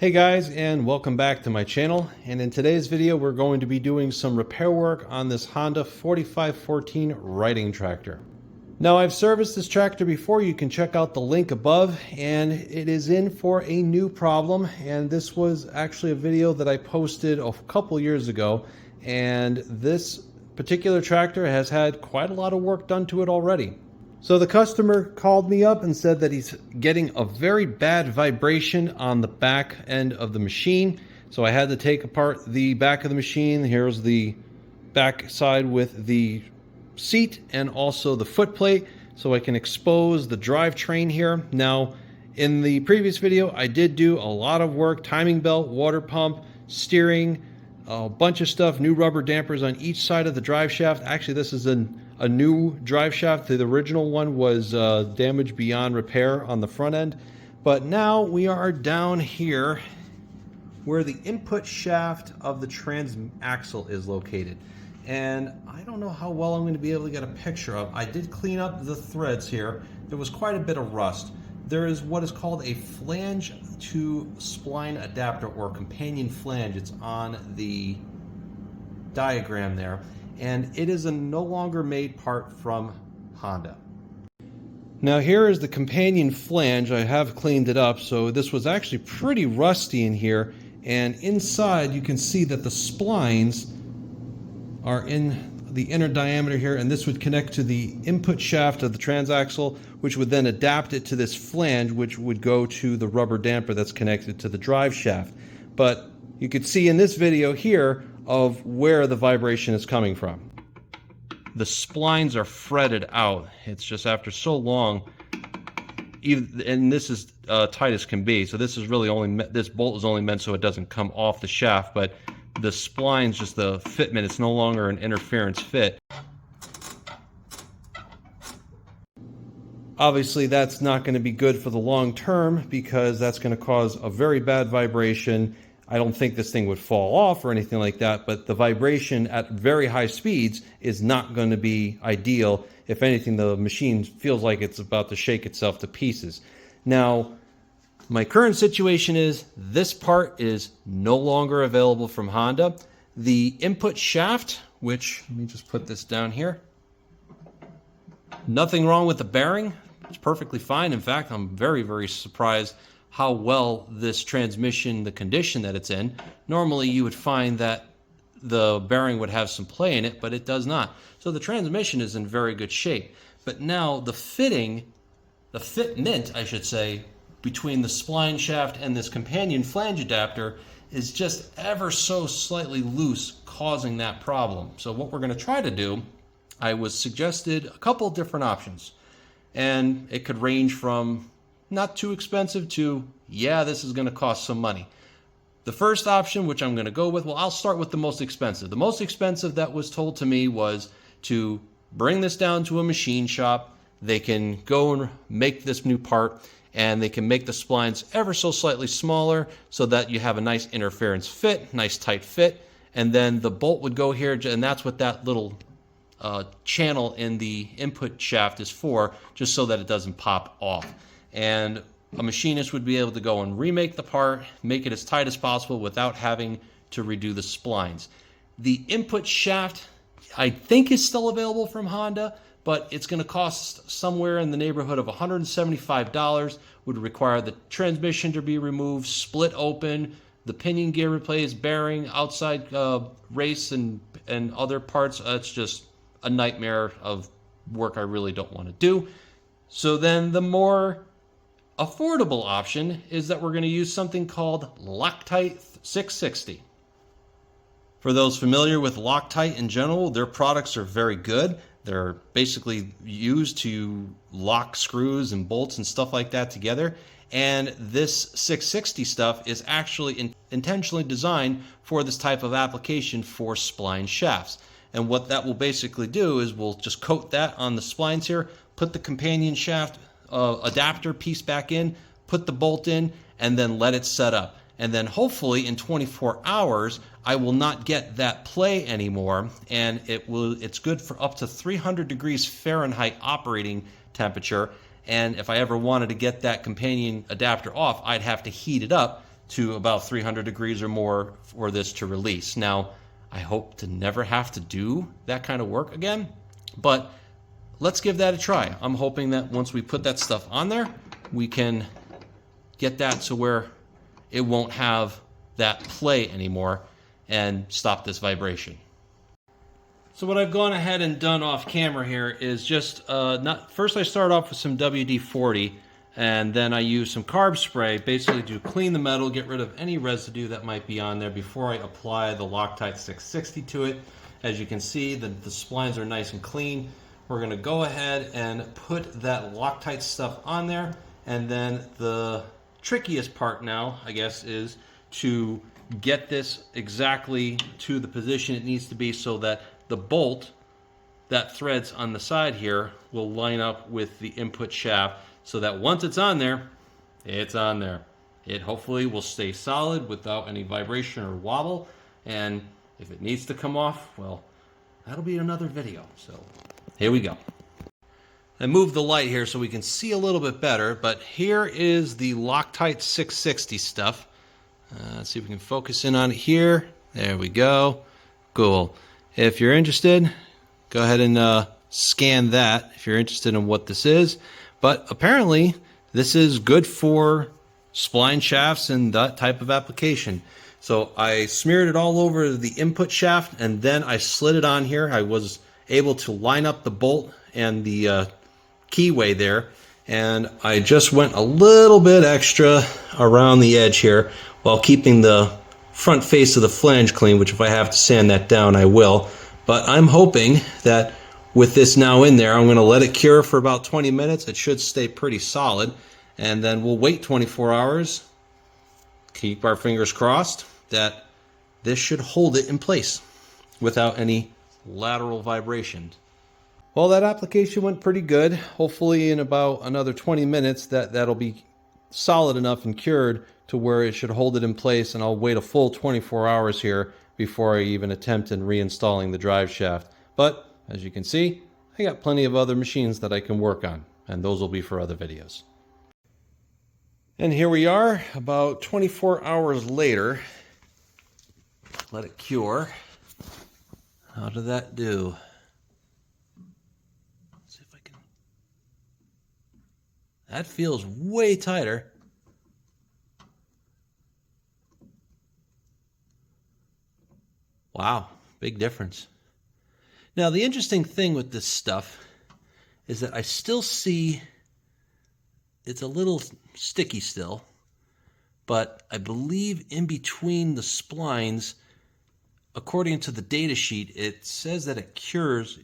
Hey guys, and welcome back to my channel. And in today's video we're going to be doing some repair work on this Honda 4514 riding tractor. Now, I've serviced this tractor before. You can check out the link above, and it is in for a new problem. And this was actually a video that I posted a couple years ago, and this particular tractor has had quite a lot of work done to it already. So the customer called me up and said that he's getting a very bad vibration on the back end of the machine. So I had to take apart the back of the machine. Here's the back side with the seat and also the foot plate, so I can expose the drivetrain here. Now, in the previous video, I did do a lot of work: timing belt, water pump, steering, a bunch of stuff, new rubber dampers on each side of the drive shaft. Actually, this is a new drive shaft. The original one was damaged beyond repair on the front end. But now we are down here where the input shaft of the transaxle is located. And I don't know how well I'm going to be able to get a picture of. I did clean up the threads here. There was quite a bit of rust. There is what is called a flange to spline adapter, or companion flange. It's on the diagram there. And it is a no longer made part from Honda. Now, here is the companion flange. I have cleaned it up, so this was actually pretty rusty in here. And inside you can see that the splines are in the inner diameter here, and this would connect to the input shaft of the transaxle, which would then adapt it to this flange, which would go to the rubber damper that's connected to the drive shaft. But you could see in this video here of where the vibration is coming from. The splines are fretted out. It's just after so long, and this is tight as can be, so this is really only, this bolt is only meant so it doesn't come off the shaft, but the splines, just the fitment, it's no longer an interference fit. Obviously that's not going to be good for the long term, because that's going to cause a very bad vibration. I don't think this thing would fall off or anything like that, but the vibration at very high speeds is not going to be ideal. If anything, the machine feels like it's about to shake itself to pieces. Now, my current situation is this part is no longer available from Honda. The input shaft, which, let me just put this down here. Nothing wrong with the bearing. It's perfectly fine. In fact, I'm very, very surprised how well this transmission, the condition that it's in. Normally you would find that the bearing would have some play in it, but it does not. So the transmission is in very good shape. But now the fitment, I should say, between the spline shaft and this companion flange adapter is just ever so slightly loose, causing that problem. So what we're going to try to do, I was suggested a couple different options, and it could range from not too expensive to, yeah, this is going to cost some money. The first option, which I'm going to go with, well, I'll start with the most expensive. The most expensive that was told to me was to bring this down to a machine shop. They can go and make this new part, and they can make the splines ever so slightly smaller so that you have a nice interference fit, nice tight fit, and then the bolt would go here, and that's what that little channel in the input shaft is for, just so that it doesn't pop off. And a machinist would be able to go and remake the part, make it as tight as possible without having to redo the splines. The input shaft, I think, is still available from Honda, but it's going to cost somewhere in the neighborhood of $175. Would require the transmission to be removed, split open, the pinion gear replaced, bearing, outside race and other parts. It's just a nightmare of work I really don't want to do. So then the more affordable option is that we're going to use something called Loctite 660. For those familiar with Loctite in general, their products are very good. They're basically used to lock screws and bolts and stuff like that together. And this 660 stuff is actually intentionally designed for this type of application for spline shafts. And what that will basically do is we'll just coat that on the splines here, put the companion shaft adapter piece back in, put the bolt in, and then let it set up. And then hopefully in 24 hours, I will not get that play anymore, and it's good for up to 300 degrees Fahrenheit operating temperature. And if I ever wanted to get that companion adapter off, I'd have to heat it up to about 300 degrees or more for this to release. Now, I hope to never have to do that kind of work again, but let's give that a try. I'm hoping that once we put that stuff on there, we can get that to where it won't have that play anymore and stop this vibration. So what I've gone ahead and done off camera here is just, first I start off with some WD-40, and then I use some carb spray basically to clean the metal, get rid of any residue that might be on there before I apply the Loctite 660 to it. As you can see, the splines are nice and clean. We're going to go ahead and put that Loctite stuff on there, and then the trickiest part now, I guess, is to get this exactly to the position it needs to be so that the bolt that threads on the side here will line up with the input shaft, so that once it's on there, it's on there. It hopefully will stay solid without any vibration or wobble, and if it needs to come off, well, that'll be another video. So here we go. I moved the light here so we can see a little bit better, but here is the Loctite 660 stuff. Let's see if we can focus in on it here. There we go. Cool. If you're interested, go ahead and scan that if you're interested in what this is. But apparently, this is good for spline shafts and that type of application. So I smeared it all over the input shaft, and then I slid it on here. I was able to line up the bolt and the keyway there, and I just went a little bit extra around the edge here while keeping the front face of the flange clean, which if I have to sand that down, I will. But I'm hoping that with this now in there, I'm going to let it cure for about 20 minutes. It should stay pretty solid, and then we'll wait 24 hours. Keep our fingers crossed that this should hold it in place without any lateral vibrations. Well, that application went pretty good. Hopefully in about another 20 minutes that'll be solid enough and cured to where it should hold it in place, and I'll wait a full 24 hours here before I even attempt in reinstalling the drive shaft. But as you can see, I got plenty of other machines that I can work on, and those will be for other videos. And here we are about 24 hours later. Let it cure. How did that do? Let's see if I can. That feels way tighter. Wow, big difference. Now, the interesting thing with this stuff is that I still see it's a little sticky still, but I believe in between the splines, according to the data sheet, it says that it cures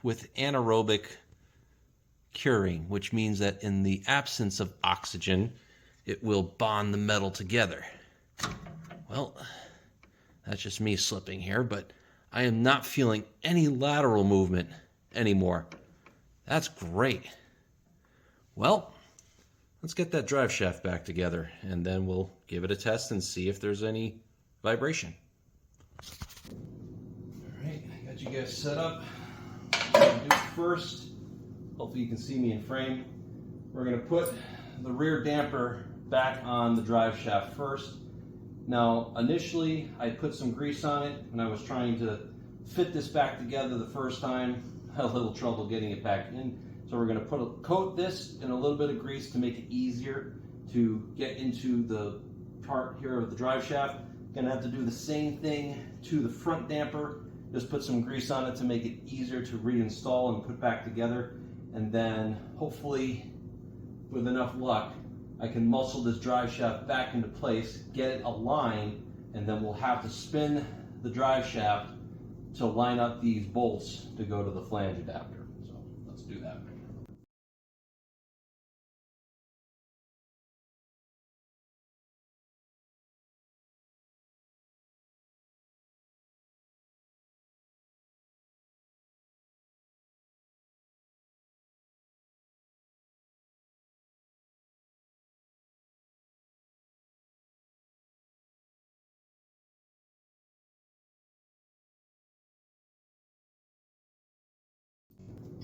with anaerobic curing, which means that in the absence of oxygen, it will bond the metal together. Well, that's just me slipping here, but I am not feeling any lateral movement anymore. That's great. Well, let's get that drive shaft back together, and then we'll give it a test and see if there's any vibration. All right, I got you guys set up. What I'm gonna do first, hopefully you can see me in frame. We're gonna put the rear damper back on the drive shaft first. Now, initially, I put some grease on it when I was trying to fit this back together the first time. I had a little trouble getting it back in. So we're going to coat this in a little bit of grease to make it easier to get into the part here of the drive shaft. Going to have to do the same thing to the front damper. Just put some grease on it to make it easier to reinstall and put back together. And then hopefully, with enough luck, I can muscle this drive shaft back into place, get it aligned, and then we'll have to spin the drive shaft to line up these bolts to go to the flange adapter. So let's do that.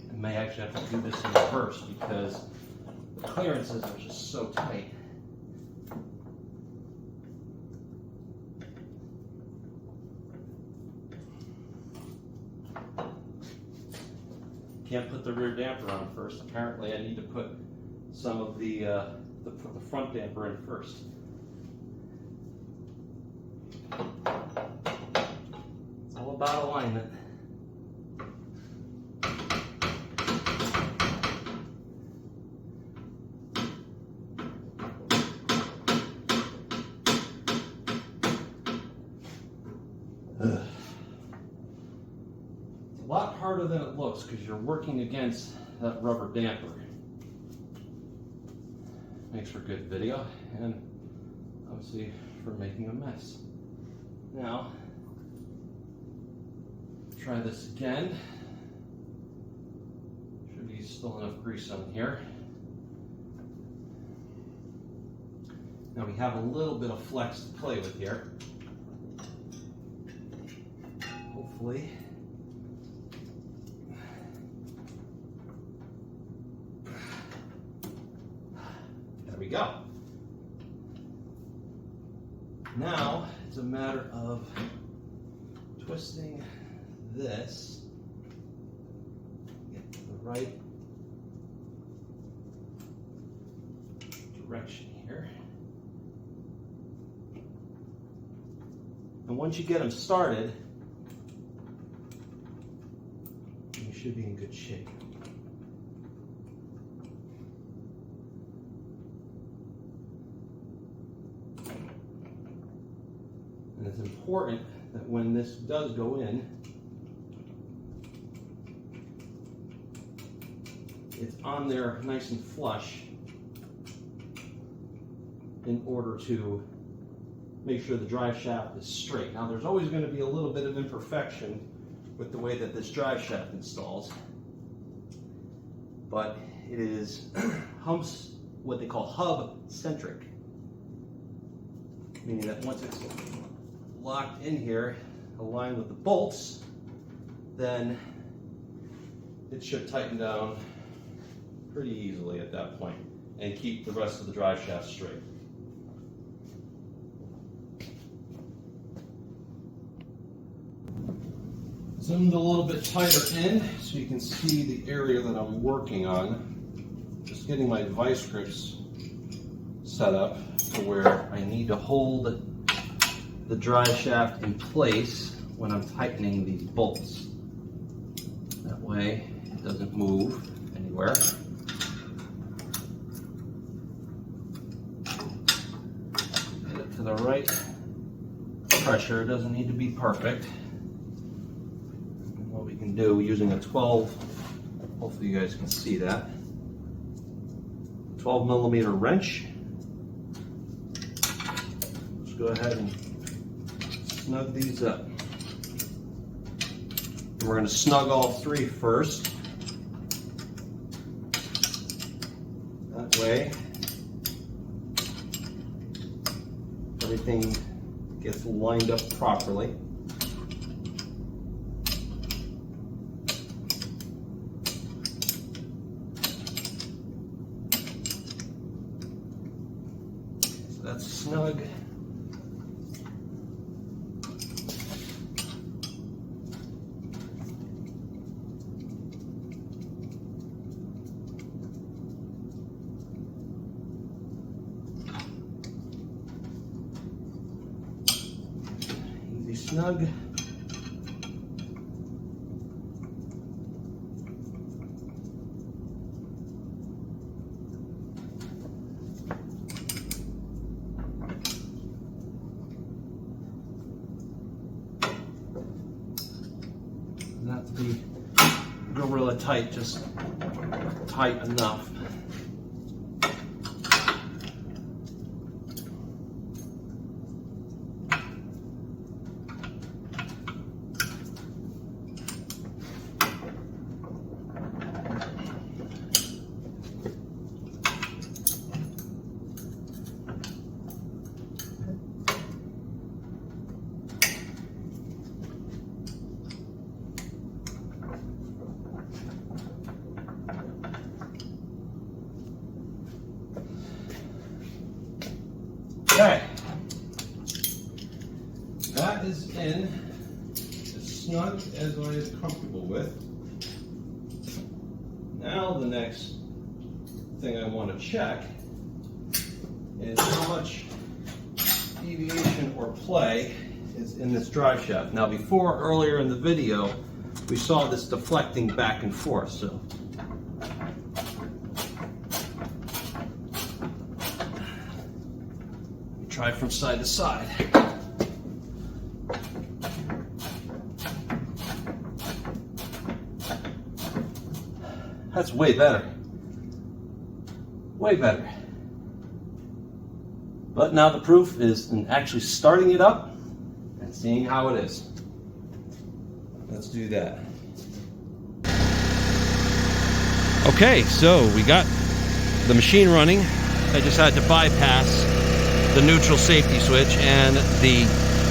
I may actually have to do this in reverse because the clearances are just so tight. Can't put the rear damper on first. Apparently I need to put some of the front damper in first. It's all about alignment. A lot harder than it looks because you're working against that rubber damper. Makes for good video and obviously for making a mess. Now, try this again. Should be still enough grease on here. Now we have a little bit of flex to play with here. Hopefully. There we go. Now it's a matter of twisting this, get to the right direction here. And once you get them started, you should be in good shape. And it's important that when this does go in, it's on there nice and flush in order to make sure the drive shaft is straight. Now there's always going to be a little bit of imperfection with the way that this drive shaft installs, but it is what they call hub centric, meaning that once it's locked in here, aligned with the bolts, then it should tighten down pretty easily at that point and keep the rest of the drive shaft straight. Zoomed a little bit tighter in so you can see the area that I'm working on. Just getting my vice grips set up to where I need to hold the drive shaft in place when I'm tightening these bolts. That way it doesn't move anywhere. Get it to the right pressure. It doesn't need to be perfect. And what we can do using a 12, hopefully you guys can see that, 12 millimeter wrench. Let's go ahead and snug these up. And we're going to snug all three first. That way, everything gets lined up properly. So that's snug. Snug. Not to be gorilla tight, just tight enough. Okay, that is in as snug as I am comfortable with. Now the next thing I want to check is how much deviation or play is in this drive shaft. Now before, earlier in the video, we saw this deflecting back and forth, so try from side to side. That's way better. Way better. But now the proof is in actually starting it up and seeing how it is. Let's do that. Okay, so we got the machine running. I just had to bypass the neutral safety switch, and the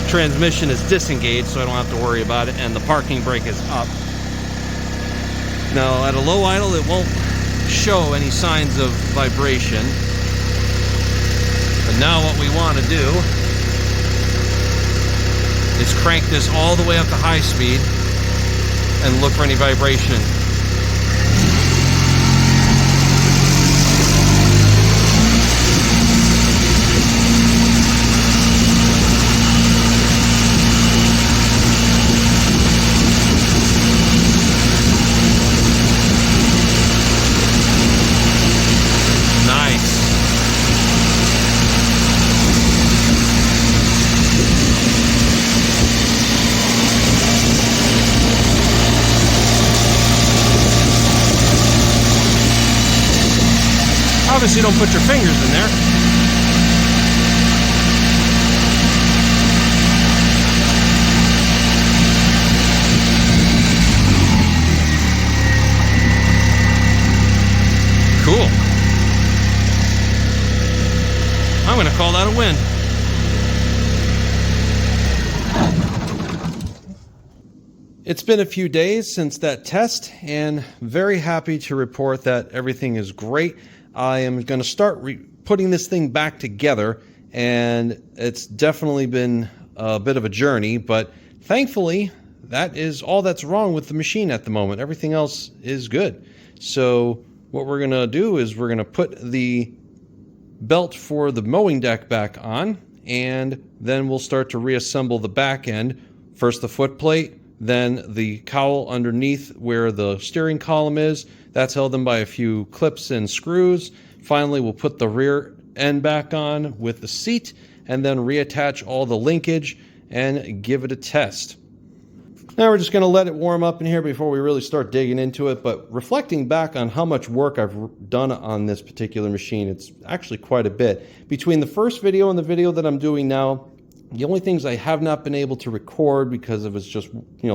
transmission is disengaged, so I don't have to worry about it, and the parking brake is up. Now at a low idle it won't show any signs of vibration, but now what we want to do is crank this all the way up to high speed and look for any vibration. Obviously, don't put your fingers in there. Cool. I'm going to call that a win. It's been a few days since that test, and very happy to report that everything is great. I am going to start putting this thing back together, and it's definitely been a bit of a journey, but thankfully that is all that's wrong with the machine at the moment. Everything else is good. So what we're going to do is we're going to put the belt for the mowing deck back on, and then we'll start to reassemble the back end. First the foot plate, then the cowl underneath where the steering column is. That's held in by a few clips and screws. Finally, we'll put the rear end back on with the seat, and then reattach all the linkage and give it a test. Now we're just going to let it warm up in here before we really start digging into it. But reflecting back on how much work I've done on this particular machine, it's actually quite a bit. Between the first video and the video that I'm doing now, the only things I have not been able to record because of it's just,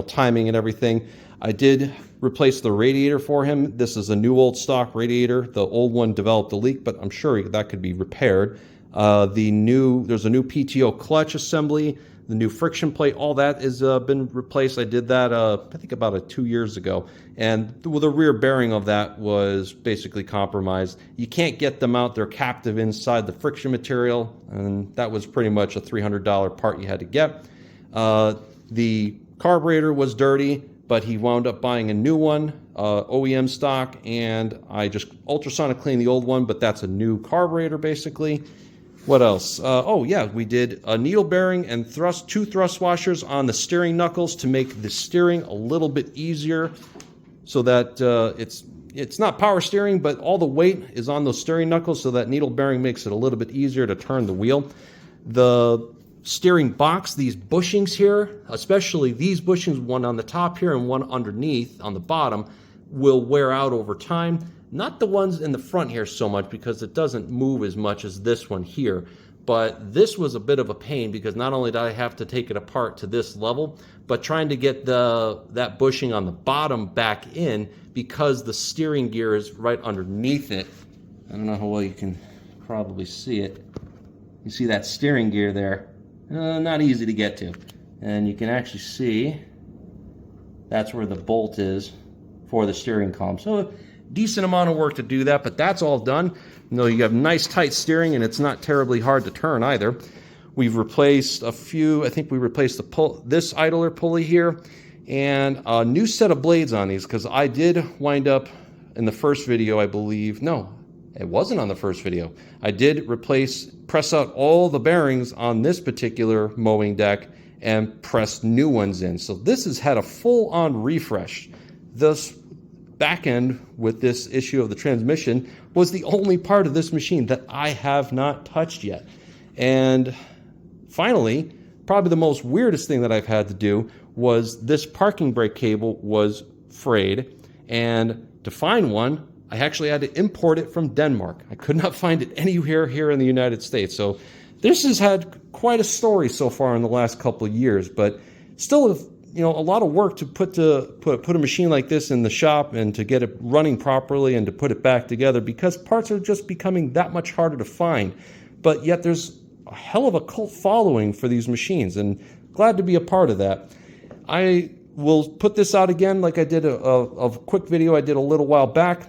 timing and everything. I did replace the radiator for him. This is a new old stock radiator. The old one developed a leak, but I'm sure that could be repaired. There's a new PTO clutch assembly, the new friction plate, all that has been replaced. I did that, I think about 2 years ago. And the rear bearing of that was basically compromised. You can't get them out. They're captive inside the friction material. And that was pretty much a $300 part you had to get. The carburetor was dirty, but he wound up buying a new one, OEM stock. And I just ultrasonic cleaned the old one, but that's a new carburetor basically. What else? Oh yeah, we did a needle bearing and two thrust washers on the steering knuckles to make the steering a little bit easier, so that it's not power steering, but all the weight is on those steering knuckles, so that needle bearing makes it a little bit easier to turn the wheel. The steering box, these bushings here, especially these bushings, one on the top here and one underneath on the bottom, will wear out over time. Not the ones in the front here so much, because it doesn't move as much as this one here. But this was a bit of a pain, because not only did I have to take it apart to this level, but trying to get that bushing on the bottom back in, because the steering gear is right underneath it. I don't know how well you can probably see it. You see that steering gear there? Not easy to get to. And you can actually see that's where the bolt is for the steering column. So decent amount of work to do that, but that's all done. You have nice tight steering, and it's not terribly hard to turn either. We've replaced a few. I think we replaced this idler pulley here, and a new set of blades on these, because I did wind up in the first video, I believe. No, it wasn't on the first video. I did press out all the bearings on this particular mowing deck and press new ones in. So this has had a full-on refresh. This back end with this issue of the transmission was the only part of this machine that I have not touched yet. And finally, probably the most weirdest thing that I've had to do was this parking brake cable was frayed, and to find one, I actually had to import it from Denmark. I could not find it anywhere here in the United States. So this has had quite a story so far in the last couple of years, but still, you know, a lot of work to put a machine like this in the shop and to get it running properly and to put it back together, because parts are just becoming that much harder to find. But yet there's a hell of a cult following for these machines, and glad to be a part of that. I will put this out again like I did a quick video I did a little while back.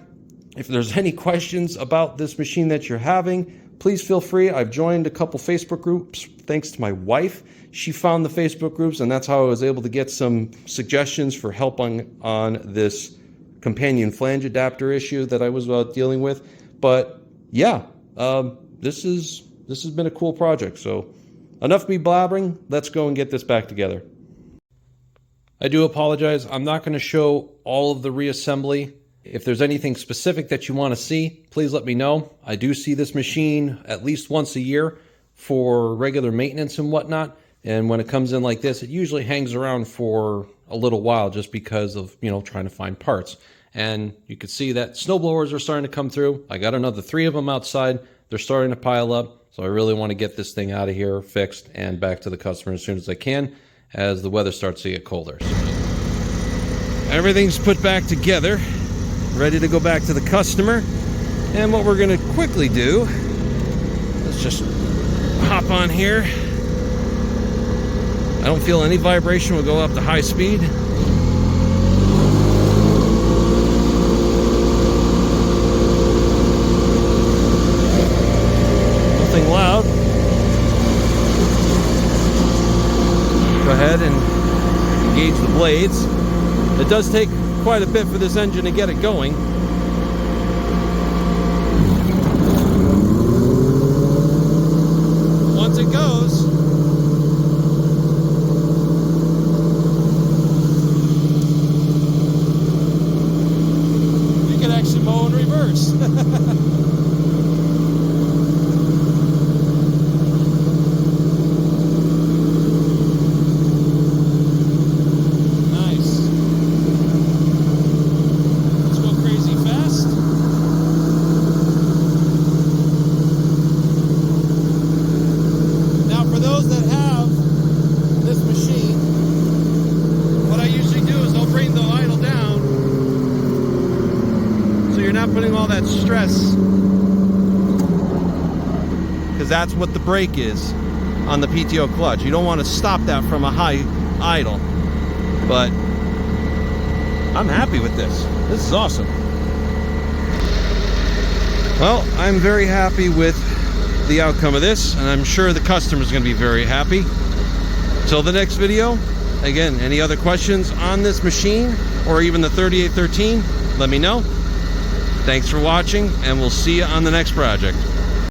If there's any questions about this machine that you're having, please feel free. I've joined a couple Facebook groups thanks to my wife. She found the Facebook groups, and that's how I was able to get some suggestions for help on this companion flange adapter issue that I was dealing with. But yeah, this has been a cool project. So enough me blabbering. Let's go and get this back together. I do apologize. I'm not going to show all of the reassembly. If there's anything specific that you want to see, please let me know. I do see this machine at least once a year for regular maintenance and whatnot. And when it comes in like this, it usually hangs around for a little while just because of, you know, trying to find parts. And you can see that snowblowers are starting to come through. I got another 3 of them outside. They're starting to pile up. So I really want to get this thing out of here, fixed, and back to the customer as soon as I can, as the weather starts to get colder. So everything's put back together, ready to go back to the customer. And what we're going to quickly do, let's just hop on here. I don't feel any vibration. We'll go up to high speed. Nothing loud. Go ahead and engage the blades. It does take quite a bit for this engine to get it going. Once it goes, you can actually mow in reverse. Putting all that stress, because that's what the brake is on the PTO clutch. You don't want to stop that from a high idle, but I'm happy with this. This is awesome. Well, I'm very happy with the outcome of this, and I'm sure the customer is going to be very happy. Till the next video, again, any other questions on this machine or even the 3813, let me know. Thanks for watching, and we'll see you on the next project.